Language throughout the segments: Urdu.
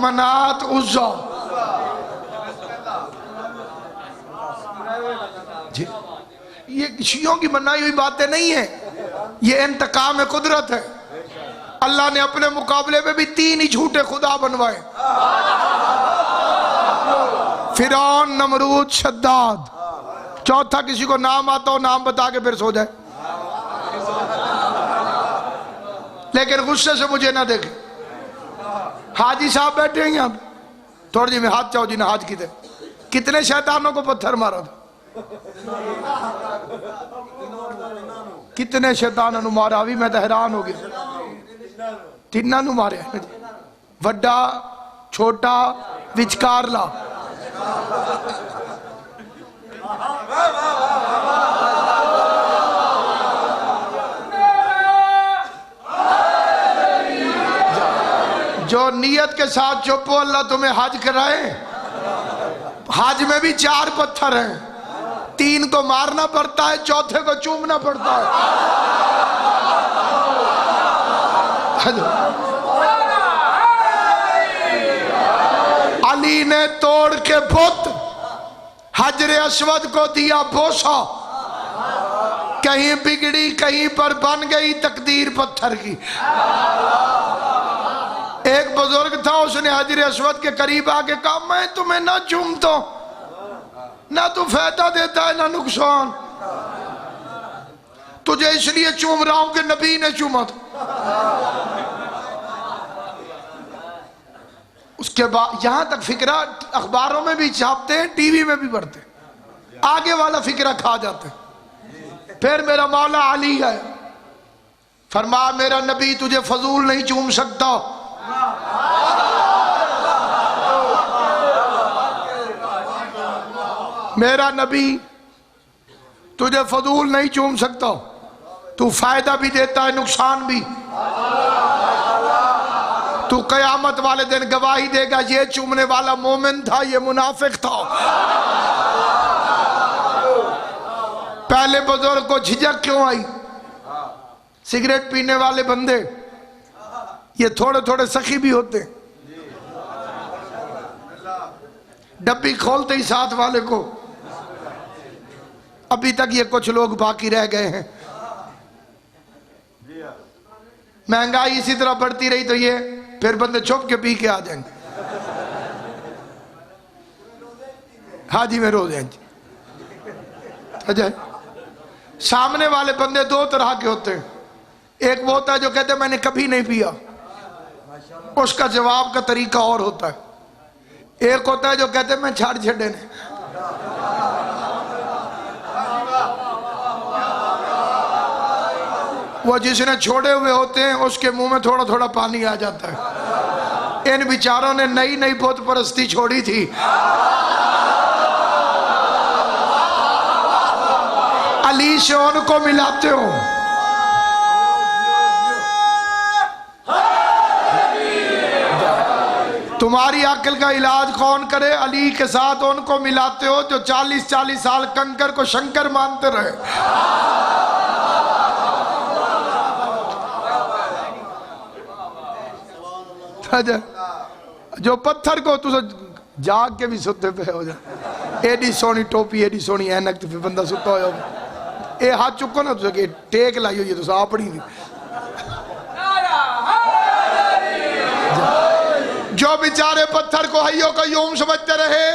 منات عزا. یہ شیعوں کی بنائی ہوئی باتیں نہیں ہیں، یہ انتقام قدرت ہے. اللہ نے اپنے مقابلے میں بھی 3 ہی جھوٹے خدا بنوائے، فرعون، نمرود، شداد. چوتھا کسی کو نام آتا ہو نام بتا کے پھر سو جائے، لیکن غصے سے مجھے نہ دیکھیں. حاجی صاحب بیٹھے ہیں یہاں، تھوڑی جی میں ہاتھ چاہو جی نے حاج کی تھے. کتنے شیطانوں کو پتھر مارا تھا؟ کتنے شیطانوں نے مارا؟ ابھی میں تو حیران ہو گیا. 3 نو مارے، وڈا، چھوٹا، وچکارلا. جو نیت کے ساتھ چپو اللہ تمہیں حج کرائے. حج میں بھی 4 پتھر ہیں، 3 کو مارنا پڑتا ہے، چوتھے کو چومنا پڑتا ہے. علی نے توڑ کے بت حجر اسود کو دیا بوسا. کہیں بگڑی کہیں پر بن گئی تقدیر پتھر کی. ایک بزرگ تھا، اس نے حجر اسود کے قریب آ کے کہا میں تمہیں نہ چومتا ہوں، نہ تو فائدہ دیتا ہے نہ نقصان، تجھے اس لیے چوم رہا ہوں کہ نبی نے چوما تھا. اس کے بعد یہاں تک فکرہ اخباروں میں بھی چھاپتے ہیں، ٹی وی میں بھی پڑھتے ہیں، آگے والا فکرہ کھا جاتے ہیں. پھر میرا مولا علی ہے، فرمایا میرا نبی تجھے فضول نہیں چوم سکتا. میرا نبی تجھے فضول نہیں چوم سکتا، تو فائدہ بھی دیتا ہے نقصان بھی. تو قیامت والے دن گواہی دے گا یہ چومنے والا مومن تھا، یہ منافق تھا. پہلے بزرگ کو جھجک کیوں آئی؟ سگریٹ پینے والے بندے یہ تھوڑے تھوڑے سخی بھی ہوتے، ڈبی کھولتے ہی ساتھ والے کو. ابھی تک یہ کچھ لوگ باقی رہ گئے ہیں. مہنگائی اسی طرح بڑھتی رہی تو یہ پھر بندے چھپ کے پی کے آ جائیں گے. حاجی میں رو جائیں گے. سامنے والے بندے 2 طرح کے ہوتے ہیں. ایک وہ ہوتا ہے جو کہتے ہیں میں نے کبھی نہیں پیا، اس کا جواب کا طریقہ اور ہوتا ہے. ایک ہوتا ہے جو کہتے ہیں میں چھاڑ چھڑے نے. وہ جس نے چھوڑے ہوئے ہوتے ہیں اس کے منہ میں تھوڑا تھوڑا پانی آ جاتا ہے. ان بیچاروں نے نئی نئی بت پرستی چھوڑی تھی. علی سے ان کو ملاتے ہو. تمہاری عقل کا علاج کون کرے؟ علی کے ساتھ ان کو ملاتے ہو جو 40 سال کنکر کو شنکر مانتے رہے. جو پتھر کو تو جاگ کے بھی ستے پہ ہو جائے. ایڈی سونی ٹوپی، ایڈی سونی اینک تو پھر بندہ ستا ہو جائے. اے ہاتھ چکو نا تو کہ ٹیک لائی ہوئی ہے تو ساپڑی نہیں. جو بیچارے پتھر کو حیو قیوم سمجھتے رہے،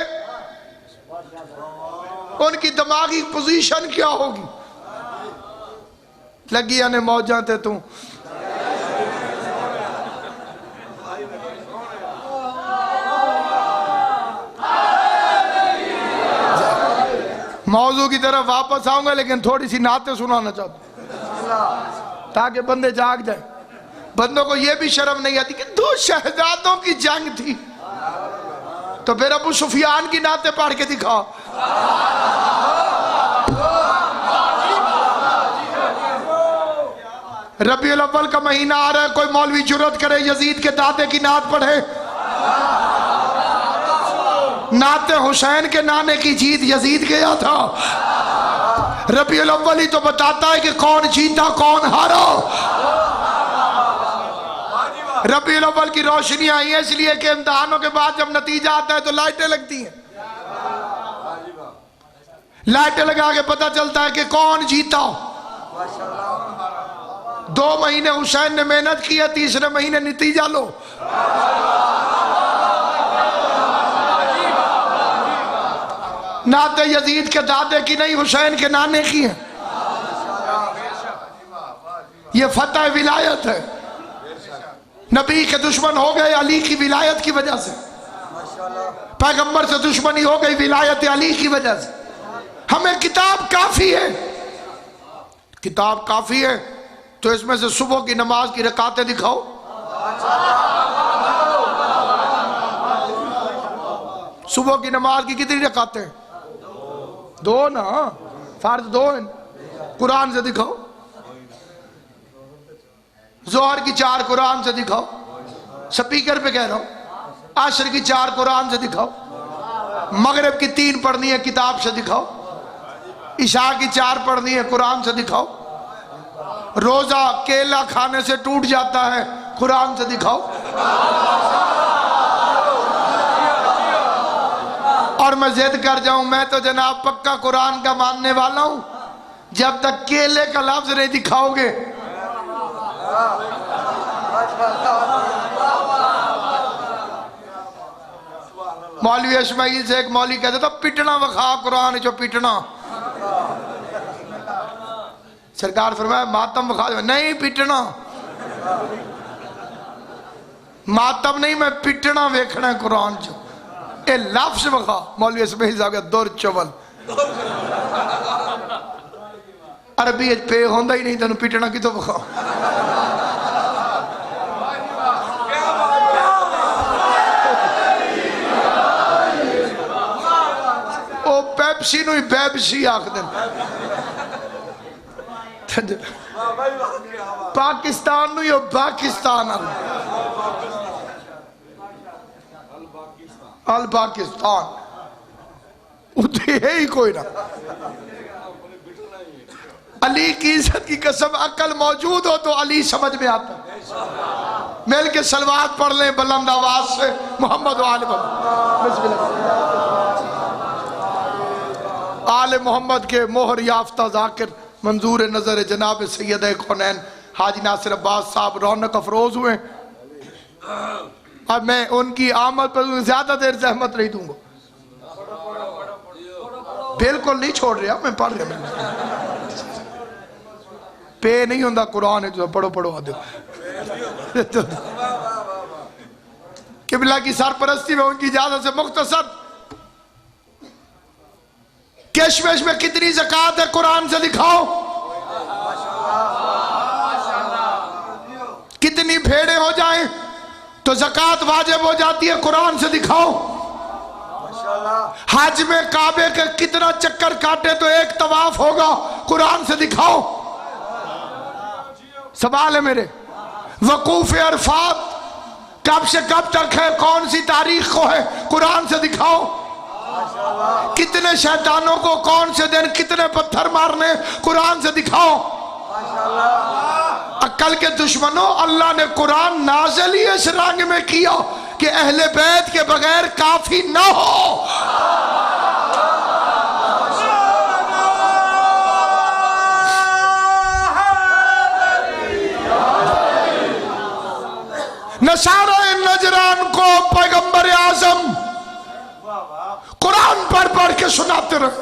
ان کی دماغی پوزیشن کیا ہوگی؟ لگی آنے موجاں تے توں. موضوع کی طرف واپس آؤں گا لیکن تھوڑی سی نعتیں سنانا چاہتا ہوں تاکہ بندے جاگ جائیں. بندوں کو یہ بھی شرم نہیں آتی کہ 2 شہزادوں کی جنگ تھی تو پھر ابو سفیان کی نعتیں پڑھ کے دکھا. ربیع الاول کا مہینہ آ رہا ہے، کوئی مولوی جرات کرے یزید کے دادے کی نعت پڑھے. نعت حسین کے نانے کی جیت یزید گیا تھا. ربیع الاول ہی تو بتاتا ہے کہ کون جیتا کون ہارا. ربیع الاول کی روشنیاں آئی ہیں اس لیے کہ امتحانوں کے بعد جب نتیجہ آتا ہے تو لائٹیں لگتی ہیں، لائٹیں لگا کے پتہ چلتا ہے کہ کون جیتا۔ 2 مہینے حسین نے محنت کی ہے، تیسرے مہینے نتیجہ لو۔ نعت یزید کے دادے کی نہیں، حسین کے نانے کی ہے۔ یہ فتح ولایت ہے۔ نبی کے دشمن ہو گئے علی کی ولایت کی وجہ سے، پیغمبر سے دشمنی ہو گئی ولایت علی کی وجہ سے۔ ہمیں کتاب کافی ہے، کتاب کافی ہے، تو اس میں سے صبح کی نماز کی رکعتیں دکھاؤ۔ صبح کی نماز کی کتنی رکعتیں؟ 2 نا، فرض 2 ہیں، قرآن سے دکھاؤ۔ ظہر کی 4 قرآن سے دکھاؤ، سپیکر پہ کہہ رہا ہوں۔ عصر کی 4 قرآن سے دکھاؤ، مغرب کی 3 پڑھنی ہے کتاب سے دکھاؤ، عشاء کی 4 پڑھنی ہے قرآن سے دکھاؤ، روزہ کیلا کھانے سے ٹوٹ جاتا ہے قرآن سے دکھاؤ، اور میں ضد کر جاؤں میں تو جناب پکا قرآن کا ماننے والا ہوں، جب تک کیلے کا لفظ نہیں دکھاؤ گے۔ مولوی اسماعیل سے ایک مولوی کہتا تھا پٹنا وخا قرآن جو پٹنا، سرکار فرمایا ماتم وخا، نہیں پٹنا، ماتم نہیں، میں پٹنا ویکھنا ہے قرآن جو، اے لفظ وخا۔ مولوی اسماعیل صاحب کا دور چول، عربی پہ ہوندہ ہی نہیں تنو پٹنا کی تو وخا۔ او پیپسی نو ہی پیپسی آکھ دیں، پاکستان نو ہی پاکستان الپاکستان اتھے ہے ہی کوئی نہ۔ علی کی عزت کی قسم عقل موجود ہو تو علی سمجھ میں آتا ہے۔ مل کے صلوات پڑھ لیں بلند آواز سے، محمد و آل محمد، بسم اللہ۔ آل محمد کے مہر یافتہ ذاکر منظور نظر جناب سید کونین حاجی ناصر عباس صاحب رونق افروز ہوئے، اب میں ان کی آمد پر زیادہ دیر زحمت نہیں دوں گا، بالکل نہیں چھوڑ رہا، میں پڑھ رہا، پے نہیں ہوندہ قرآن ہے جو پڑھو پڑھو آدھو۔ قبلہ کی سرپرستی میں ان کی اجازت سے مختصر کشمش میں کتنی زکاة ہے قرآن سے دکھاؤ، کتنی بھیڑیں ہو جائیں تو زکاة واجب ہو جاتی ہے قرآن سے دکھاؤ، حج میں کعبے کے کتنا چکر کاٹے تو ایک طواف ہوگا قرآن سے دکھاؤ۔ سوال ہے میرے، وقوف عرفات کب سے کب تک ہے، کون سی تاریخ کو ہے، قرآن سے دکھاؤ۔ کتنے شیطانوں کو کون سے دن کتنے پتھر مارنے، قرآن سے دکھاؤ۔ عقل کے دشمنوں، اللہ نے قرآن نازل ہی اس رنگ میں کیا کہ اہل بیت کے بغیر کافی نہ ہو۔ نصارہ نجران کو پیغمبر اعظم قرآن پر پڑھ کے سناتے رہے،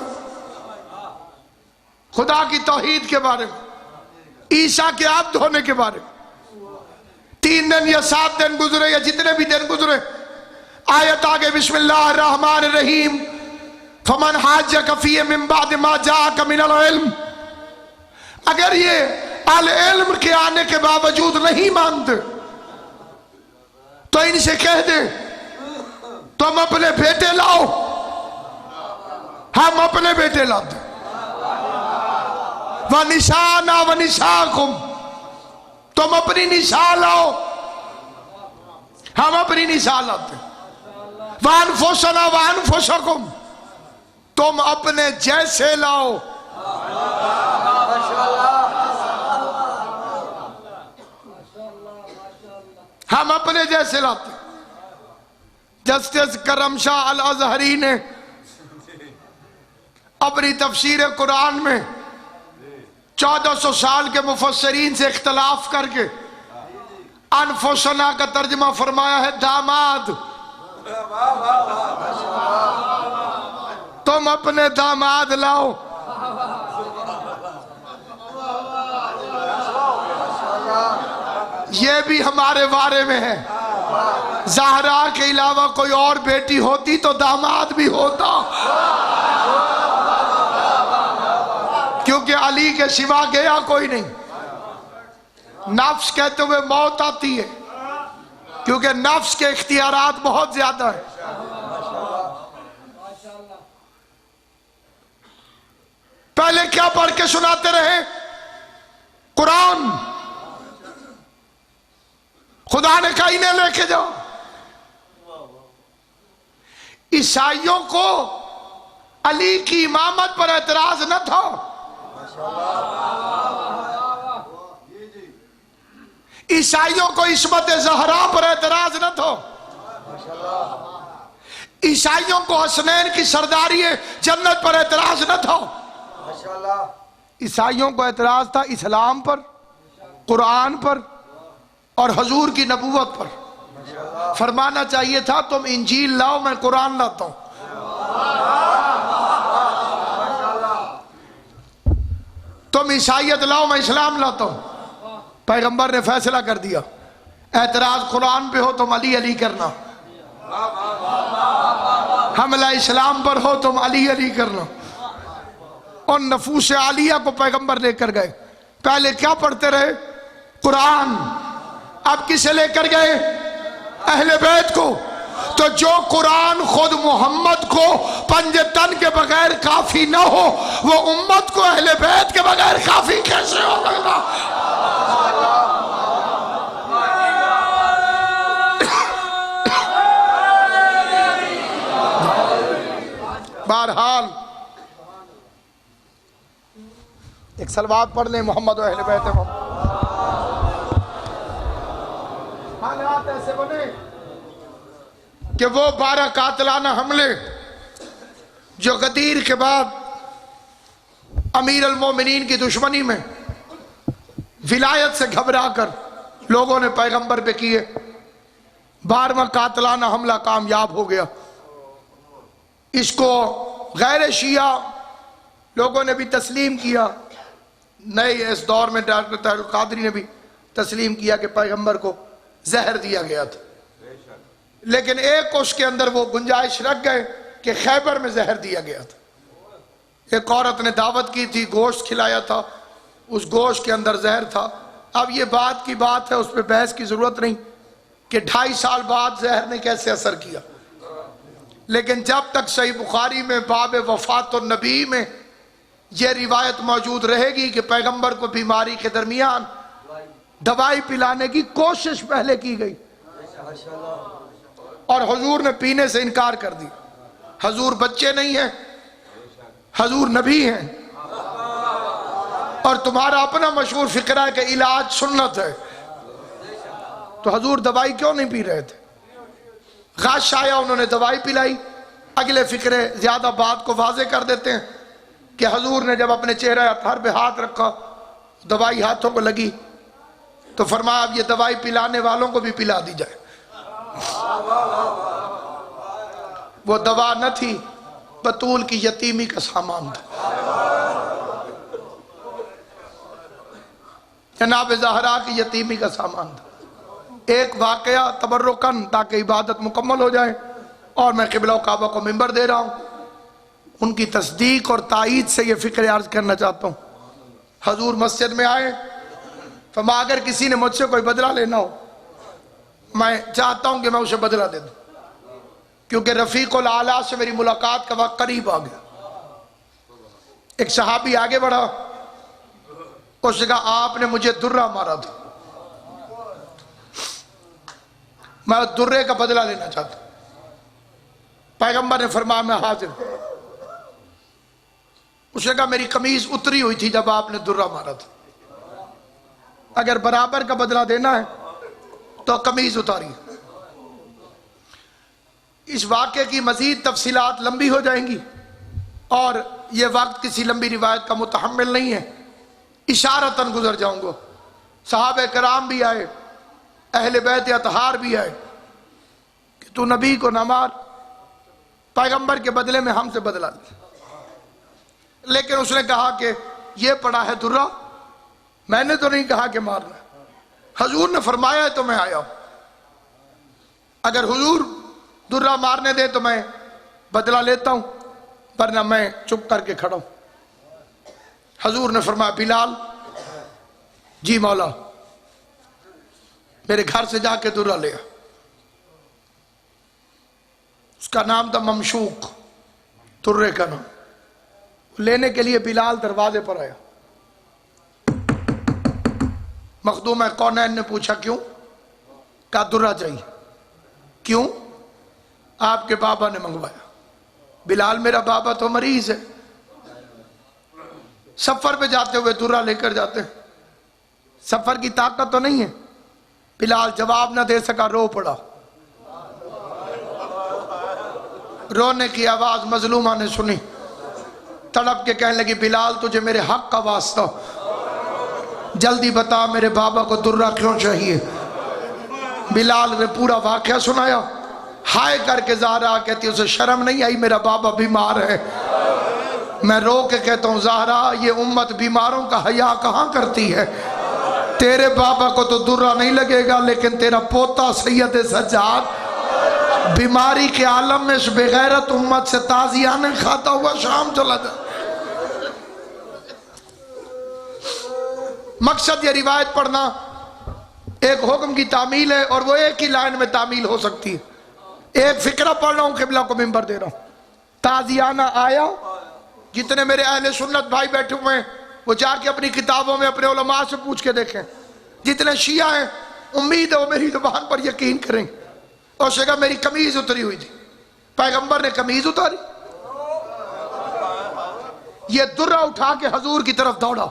خدا کی توحید کے بارے میں، عیسیٰ کے عبد ہونے کے بارے میں۔ 3 دن یا 7 دن گزرے یا جتنے بھی دن گزرے، آیت آگے بسم اللہ الرحمن الرحیم، فمن حاجک فیہ من بعد ما جاءک من العلم، اگر یہ علم کے آنے کے باوجود نہیں مانتے تو ان سے کہہ دے تم اپنے بیٹے لاؤ، ہم اپنے بیٹے لاتے، وَنِسَانَا وَنِسَاكُمْ، تم اپنی نساء لاؤ، ہم اپنی نساء لاتے، وَأَنفُسَنَا وَأَنفُسَكُمْ، تم اپنے جیسے لاؤ۔ ہم اپنے جیسے لاتے. جسٹس کرم شاہ الازہری نے اپنی تفسیر قرآن میں 1400 سال کے مفسرین سے اختلاف کر کے انفسنا کا ترجمہ فرمایا ہے داماد. تم اپنے داماد لاؤ. یہ بھی ہمارے بارے میں ہے. زہرا کے علاوہ کوئی اور بیٹی ہوتی تو داماد بھی ہوتا، کیونکہ علی کے سوا گیا کوئی نہیں. نفس کہتے ہوئے موت آتی ہے کیونکہ نفس کے اختیارات بہت زیادہ ہیں. پہلے کیا پڑھ کے سناتے رہے؟ قرآن. خدا نے کہا انہیں لے کے جاؤ. عیسائیوں کو علی کی امامت پر اعتراض نہ تھا. عیسائیوں کو عصمت زہرا پر اعتراض نہ تھا. عیسائیوں کو حسنین کی سرداری جنت پر اعتراض نہ تھا. عیسائیوں کو اعتراض تھا اسلام پر، قرآن پر اور حضور کی نبوت پر. فرمانا چاہیے تھا تم انجیل لاؤ، میں قرآن لاتا ہوں. تم عیسائیت لاؤ، میں اسلام لاتا ہوں. پیغمبر نے فیصلہ کر دیا اعتراض قرآن پہ ہو تم علی علی کرنا، حملہ اسلام پر ہو تم علی علی کرنا. اور نفوس عالیہ کو پیغمبر لے کر گئے. پہلے کیا پڑھتے رہے؟ قرآن. اب کسے لے کر گئے؟ اہل بیت کو. تو جو قرآن خود محمد کو پنج تن کے بغیر کافی نہ ہو، وہ امت کو اہل بیت کے بغیر کافی کیسے ہو سکتا؟ بہرحال ایک سلوات پڑھ لیں محمد و اہل بیت محمد. حالات ایسے بنے کہ وہ 12 قاتلانہ حملے جو غدیر کے بعد امیر المومنین کی دشمنی میں ولایت سے گھبرا کر لوگوں نے پیغمبر پہ کیے، 12واں قاتلانہ حملہ کامیاب ہو گیا. اس کو غیر شیعہ لوگوں نے بھی تسلیم کیا. نئے اس دور میں ڈاکٹر طاہر القادری نے بھی تسلیم کیا کہ پیغمبر کو زہر دیا گیا تھا. لیکن ایک اس کے اندر وہ گنجائش رکھ گئے کہ خیبر میں زہر دیا گیا تھا. ایک عورت نے دعوت کی تھی، گوشت کھلایا تھا، اس گوشت کے اندر زہر تھا. اب یہ بات کی بات ہے، اس پہ بحث کی ضرورت نہیں کہ 2.5 سال بعد زہر نے کیسے اثر کیا. لیکن جب تک صحیح بخاری میں باب وفات النبی میں یہ روایت موجود رہے گی کہ پیغمبر کو بیماری کے درمیان دوائی پلانے کی کوشش پہلے کی گئی اور حضور نے پینے سے انکار کر دی. حضور بچے نہیں ہیں، حضور نبی ہیں. اور تمہارا اپنا مشہور فقرہ ہے کہ علاج سنت ہے، تو حضور دوائی کیوں نہیں پی رہے تھے؟ غش آیا، انہوں نے دوائی پلائی. اگلے فقرے زیادہ بات کو واضح کر دیتے ہیں کہ حضور نے جب اپنے چہرہ اطہر پہ ہاتھ رکھا، دوائی ہاتھوں کو لگی تو فرمایا اب یہ دوائی پلانے والوں کو بھی پلا دی جائے. وہ دوا نہ تھی، بطول کی یتیمی کا سامان تھا. جناب زہرا کی یتیمی کا سامان تھا. ایک واقعہ تبرکن تاکہ عبادت مکمل ہو جائے، اور میں قبلہ و کعبہ کو منبر دے رہا ہوں، ان کی تصدیق اور تائید سے یہ فکر عرض کرنا چاہتا ہوں. حضور مسجد میں آئے، فرمایا اگر کسی نے مجھ سے کوئی بدلہ لینا ہو، میں چاہتا ہوں کہ میں اسے بدلہ دے دوں، کیونکہ رفیق الاعلیٰ سے میری ملاقات کا وقت قریب آ گیا. ایک صحابی آگے بڑھا، اس نے کہا آپ نے مجھے درہ مارا تھا، میں درے کا بدلہ لینا چاہتا ہوں. پیغمبر نے فرمایا میں حاضر. اس نے کہا میری قمیض اتری ہوئی تھی جب آپ نے درہ مارا تھا، اگر برابر کا بدلہ دینا ہے تو قمیض اتاری۔ اس واقعے کی مزید تفصیلات لمبی ہو جائیں گی اور یہ وقت کسی لمبی روایت کا متحمل نہیں ہے، اشارتاً گزر جاؤں گا۔ صحابہ کرام بھی آئے، اہل بیت اطہار بھی آئے کہ تو نبی کو نہ مار، پیغمبر کے بدلے میں ہم سے بدلہ لے۔ لیکن اس نے کہا کہ یہ پڑا ہے درہ، میں نے تو نہیں کہا کہ مارنا، حضور نے فرمایا ہے تو میں آیا ہوں، اگر حضور درہ مارنے دے تو میں بدلہ لیتا ہوں، ورنہ میں چپ کر کے کھڑا ہوں۔ حضور نے فرمایا بلال، جی مولا، میرے گھر سے جا کے درہ لیا۔ اس کا نام تھا ممشوق، درے کا نام۔ لینے کے لیے بلال دروازے پر آیا۔ مخدوم کونین نے پوچھا کیوں؟ کہا درہ چاہیے۔ کیوں؟ آپ کے بابا نے منگوایا۔ بلال میرا بابا تو مریض ہے، سفر پہ جاتے ہوئے درہ لے کر جاتے ہیں، سفر کی طاقت تو نہیں ہے۔ بلال جواب نہ دے سکا، رو پڑا۔ رونے کی آواز مظلومہ نے سنی، تڑپ کے کہنے لگی بلال تجھے میرے حق کا واسطہ، جلدی بتا میرے بابا کو درہ کیوں چاہیے۔ بلال نے پورا واقعہ سنایا۔ ہائے کر کے زہرا کہتی اسے شرم نہیں آئی، میرا بابا بیمار ہے۔ میں رو کے کہتا ہوں زہرا، یہ امت بیماروں کا حیا کہاں کرتی ہے؟ تیرے بابا کو تو درہ نہیں لگے گا، لیکن تیرا پوتا سید سجاد بیماری کے عالم میں اس بغیرت امت سے تازیانے کھاتا ہوا شام چلا جائے۔ مقصد یہ روایت پڑھنا ایک حکم کی تعمیل ہے، اور وہ ایک ہی لائن میں تعمیل ہو سکتی ہے۔ ایک فقرہ پڑھ رہا ہوں، قبلہ کو منبر دے رہا ہوں۔ تازیانہ آیا، جتنے میرے اہل سنت بھائی بیٹھے ہوئے ہیں وہ جا کے اپنی کتابوں میں اپنے علماء سے پوچھ کے دیکھیں، جتنے شیعہ ہیں امید ہے وہ میری زبان پر یقین کریں۔ اور اس نے کہا میری قمیض اتری ہوئی تھی، پیغمبر نے قمیض اتاری۔ یہ درہ اٹھا کے حضور کی طرف دوڑا۔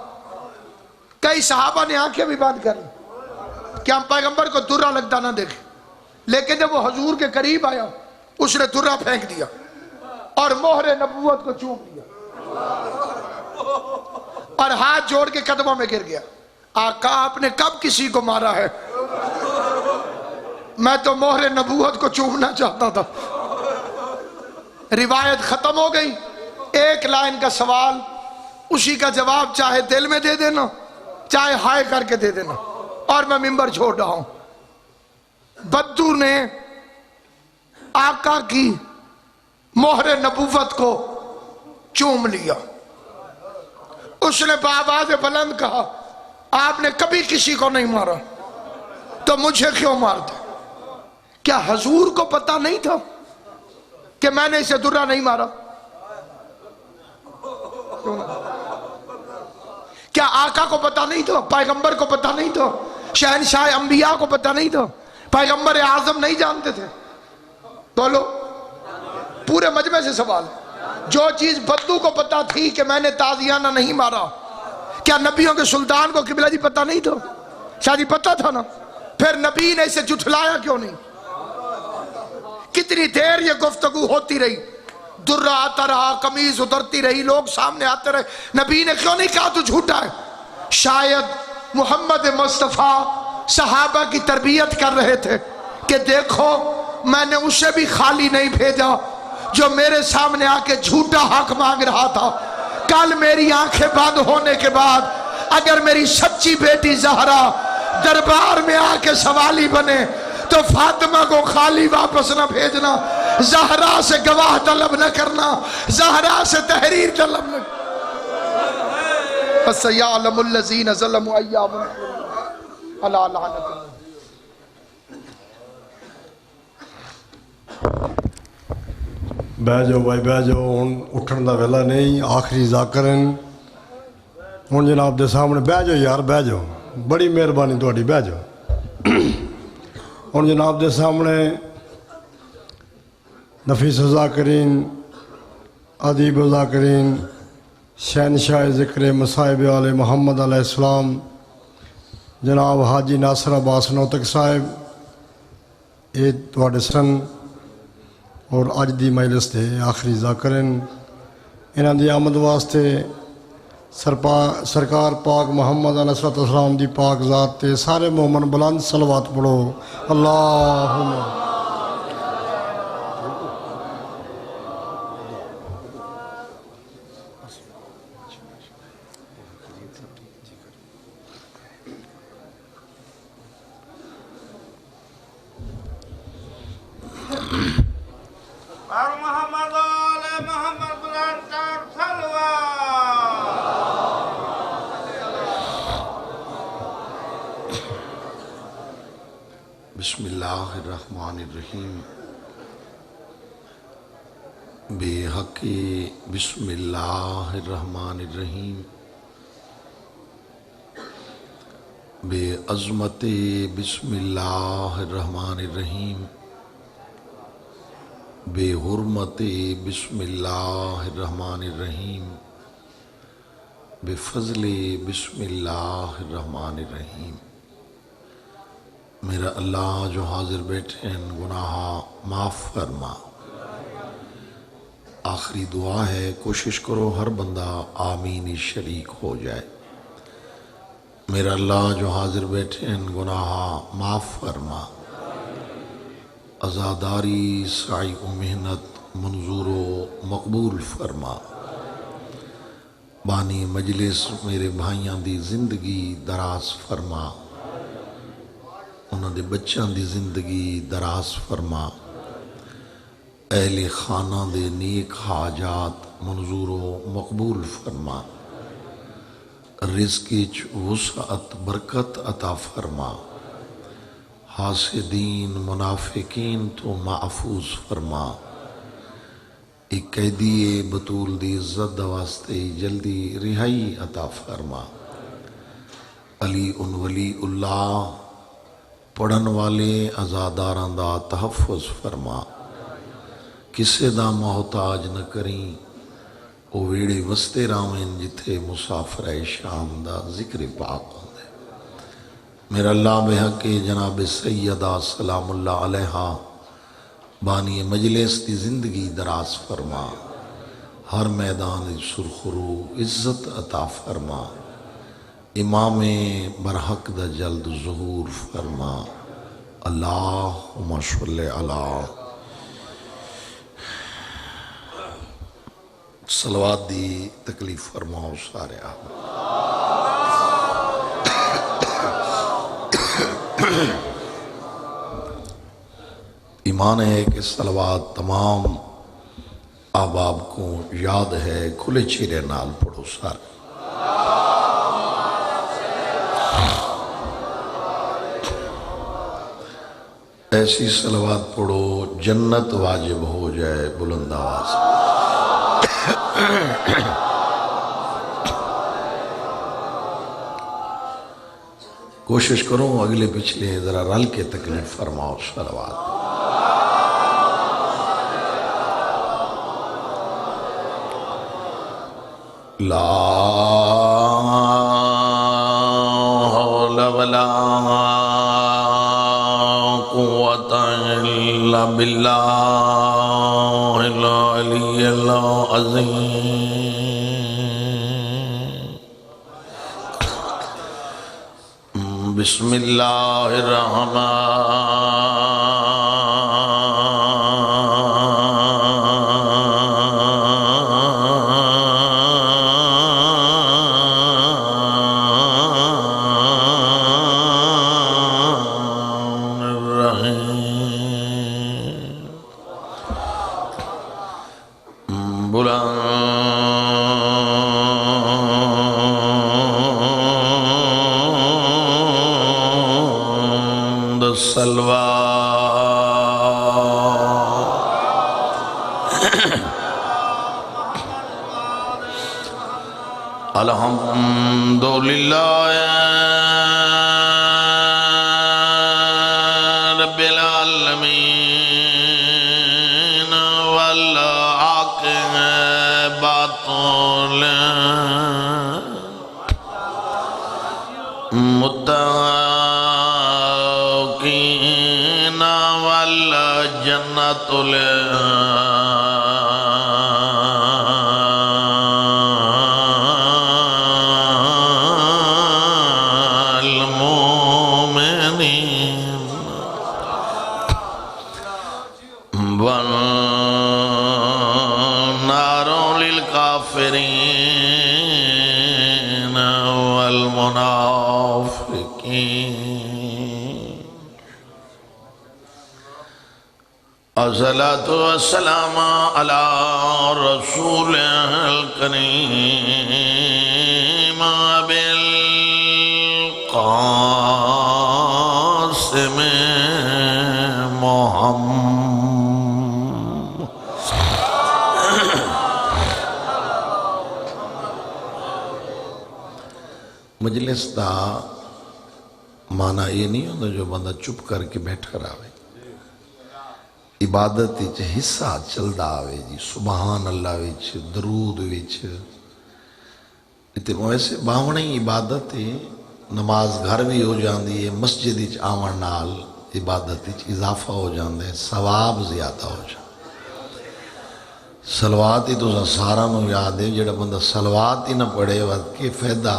کئی صحابہ نے آنکھیں بھی بند کر لی کہ ہم پیغمبر کو درہ لگتا نہ دیکھیں، لیکن جب وہ حضور کے قریب آیا اس نے درہ پھینک دیا اور مہر نبوت کو چوم لیا اور ہاتھ جوڑ کے قدموں میں گر گیا۔ آقا آپ نے کب کسی کو مارا ہے؟ میں تو مہر نبوت کو چومنا چاہتا تھا۔ روایت ختم ہو گئی۔ ایک لائن کا سوال، اسی کا جواب چاہے دل میں دے دینا چاہے ہائے کر کے دے دینا، اور میں منبر چھوڑ رہا ہوں۔ بدو نے آقا کی مہر نبوت کو چوم لیا۔ اس نے بآواز بلند کہا آپ نے کبھی کسی کو نہیں مارا تو مجھے کیوں مارتے؟ کیا حضور کو پتا نہیں تھا کہ میں نے اسے درہ نہیں مارا؟ کیا آقا کو پتا نہیں تھا؟ پیغمبر کو پتا نہیں تھا؟ شہنشاہ انبیاء کو پتا نہیں تھا؟ پیغمبر اعظم نہیں جانتے تھے؟ بولو، پورے مجمع سے سوال ہے۔ جو چیز بدو کو پتا تھی کہ میں نے تازیانہ نہیں مارا، کیا نبیوں کے سلطان کو قبلہ جی پتا نہیں تھا؟ شاید پتا تھا نا، پھر نبی نے اسے جھٹلایا کیوں نہیں؟ کتنی دیر یہ گفتگو ہوتی رہی، درہ آتا رہا، قمیض اترتی رہی، لوگ سامنے آتے رہے، نبی نے کیوں نہیں کہا تو جھوٹا ہے؟ شاید محمد مصطفیٰ صحابہ کی تربیت کر رہے تھے کہ دیکھو میں نے اسے بھی خالی نہیں بھیجا جو میرے سامنے آ کے جھوٹا حق مانگ رہا تھا۔ کل میری آنکھیں بند ہونے کے بعد اگر میری سچی بیٹی زہرا دربار میں آ کے سوالی بنے تو فاطمہ کو خالی واپس نہ بھیجنا، زہرا سے گواہ طلب نہ کرنا، زہرا سے تحریر طلب نہ کرنا۔ فَسَيَعْلَمُ الَّذِينَ ظَلَمُوا أَيَّامَ عَلَى لَعْنَةِ اللَّهِ۔ بہ جاؤ بھائی بہ جاؤ، ہن اٹھن دا ویلا نہیں، آخری ذاکرن ہن جناب دے سامنے بہ جاؤ یار، بہ جاؤ، بڑی مہربانی تہاڈی، بہ جاؤ۔ ہن جناب دے سامنے نفیس ذاکرین، ادیب ذاکرین، شہنشاہ ذکر مصائب آل محمد علیہ السلام جناب حاجی ناصر عباس نوتک صاحب یہ تواڈے سن اور اج دی مجلس دے آخری ذاکرن انہاں دی آمد واسطے سرکار پاک محمد علیہ السلام دی پاک ذات تے سارے مومن بلند صلوات پڑھو اللہم اور محمد آل محمد بلند صلوات. بسم اللہ الرحمن الرحیم بے حق بسم اللہ الرحمن الرحیم بے عظمت بسم اللہ الرحمن الرحیم بے حرمت بسم اللہ الرحمن الرحیم بے فضل بسم اللہ الرحمن الرحیم. میرا اللہ جو حاضر بیٹھے ہیں گناہ معاف فرما. آخری دعا ہے، کوشش کرو ہر بندہ آمینی شریک ہو جائے. میرا اللہ جو حاضر بیٹھے ہیں گناہ معاف فرما. عزاداری سعی و محنت منظور و مقبول فرما. بانی مجلس میرے بھائیاں دی زندگی دراز فرما. انہوں دے بچوں دی زندگی دراز فرما. اہل خانہ دے نیک حاجات منظور و مقبول فرما. رزق وچ وسعت برکت عطا فرما. حاسدین منافقین تو محفوظ فرما. ایک قیدی بطول دی عزت واسطے جلدی رہائی عطا فرما. علی ان ولی اللہ پڑھن والے عزاداراں دا تحفظ فرما. کسے دا محتاج نہ کریں، او ویڑے وستے راویں جتھے مسافر شام دا ذکر پاک ہوندے. میرا اللہ بے حق جناب سیدہ سلام اللہ علیہ بانی مجلس دی زندگی دراز فرما. ہر میدان سرخرو عزت عطا فرما. امام برحق دا جلد ظہور فرما. اللہم صلی علی صلوات دی تکلیف فرماؤ سارے آپ. ایمان ہے کہ صلوات تمام احباب کو یاد ہے. کھلے چہرے نال پڑھو سارے. ایسی صلوات پڑھو جنت واجب ہو جائے. بلند آواز کوشش کرو اگلے پچھلے ذرا رل کے تکلیف فرماؤ صلوات. لا حول ولا قوة إلا بالله العلي العظيم. بسم اللہ الرحمن الرحیم. بلند صلوات. الحمدللہ رب العالمین والعاقبۃ للمتقین للمؤمنين والنار للكافرين والمنافقين الصلاة والسلام على رسول الكريم أبي القاسم محمد مجلس دا معنی یہ نہیں ہوتا جو بندہ چپ کر کے بیٹھ کر آوے عبادت وچ حصہ چلدا آوے جی سبحان اللہ وچ درود وچ تے ویسے باونے عبادت ہے نماز گھر بھی ہو جاندی ہے مسجد وچ آون نال عبادت وچ اضافہ ہو جاندا ہے ثواب زیادہ ہو جاندا صلوات ہی تو سارا نو یاد ہے جڑا بندہ صلوات ہی نہ پڑھے ود کے فائدہ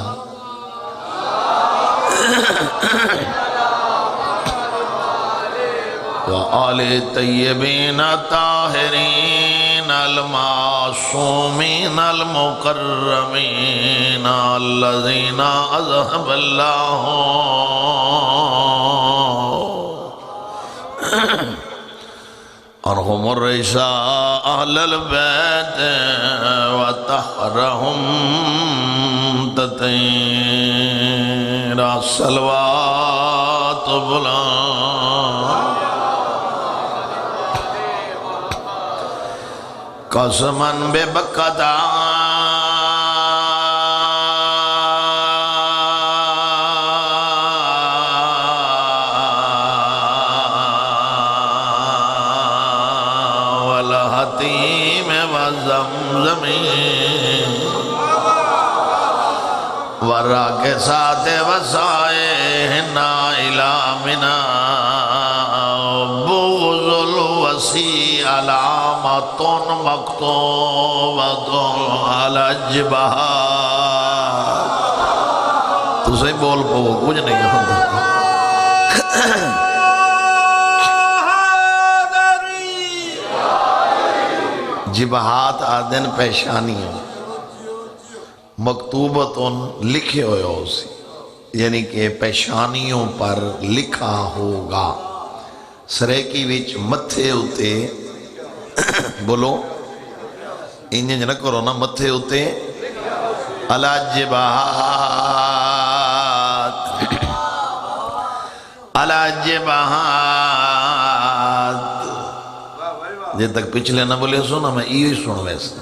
وآل طیبین طاہرین المعصومین المکرمین الذین اذهب اللہ عنہم الرجس اہل البیت وطہرہم تطہیرا صلوات بلند قسماً بے بکتا والحتیم والزمزمی والراکسات وسائہنا الى منا بغض الوسیع علامت مکتوبت علی الجبہات تو صحیح بول پو کچھ نہیں ہوتا جبہات آدن پیشانیوں مکتوبتن لکھے ہوئے ہو سی یعنی کہ پیشانیوں پر لکھا ہوگا سریکی وچ متھے ہوتے بولو انجن نہ کرو نا متھے ہوتے علی الجبہات علی الجبہات جب تک پچھلے نہ بولے سونا میں یہ سن ویسے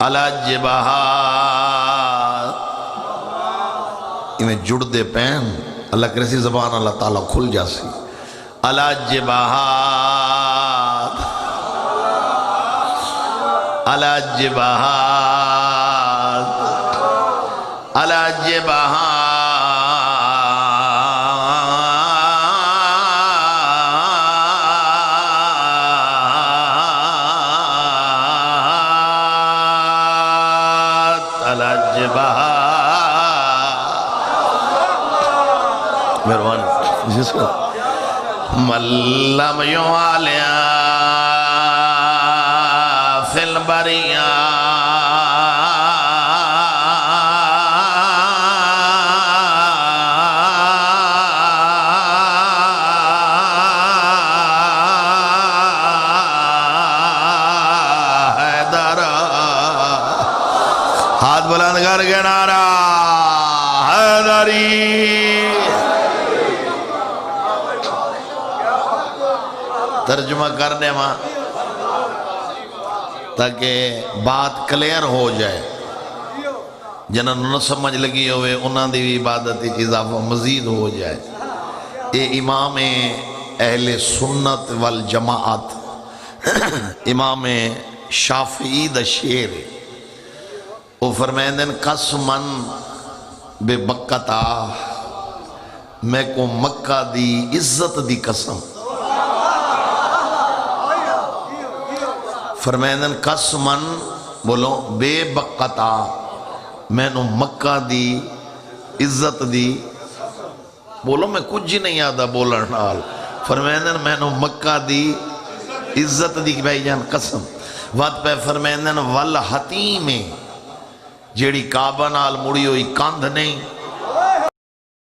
علی الجبہات انہیں جڑ دے پین اللہ کرسی زبان اللہ تعالیٰ کھل جاسی علی الجبہات علی الجبہات علی الجبہات علی الجبہات مہربانی جس کو من لم يعلى في البرية حیدر ہاتھ بلند کر کے نعرہ حیدری ترجمہ کرنے ماں تاکہ بات کلیر ہو جائے جنہوں نہ سمجھ لگی ہوئے انہوں دی عبادت اضافہ مزید ہو جائے اے امام اہل سنت والجماعت امام شافعی دا شیر وہ فرمائیں دن قسمن بے بکتا میں کو مکہ دی عزت دی قسم فرمائندن قسمن بولو بے بقتا میں نو مکہ دی عزت دی بولو میں کچھ ہی نہیں آدھا بولن نال فرمائندن میں نو مکہ دی عزت دی بھائی جان قسم وقت پہ فرمائندن والحتیم جیڑی کعبہ نال مڑی ہوئی کاندھ نہیں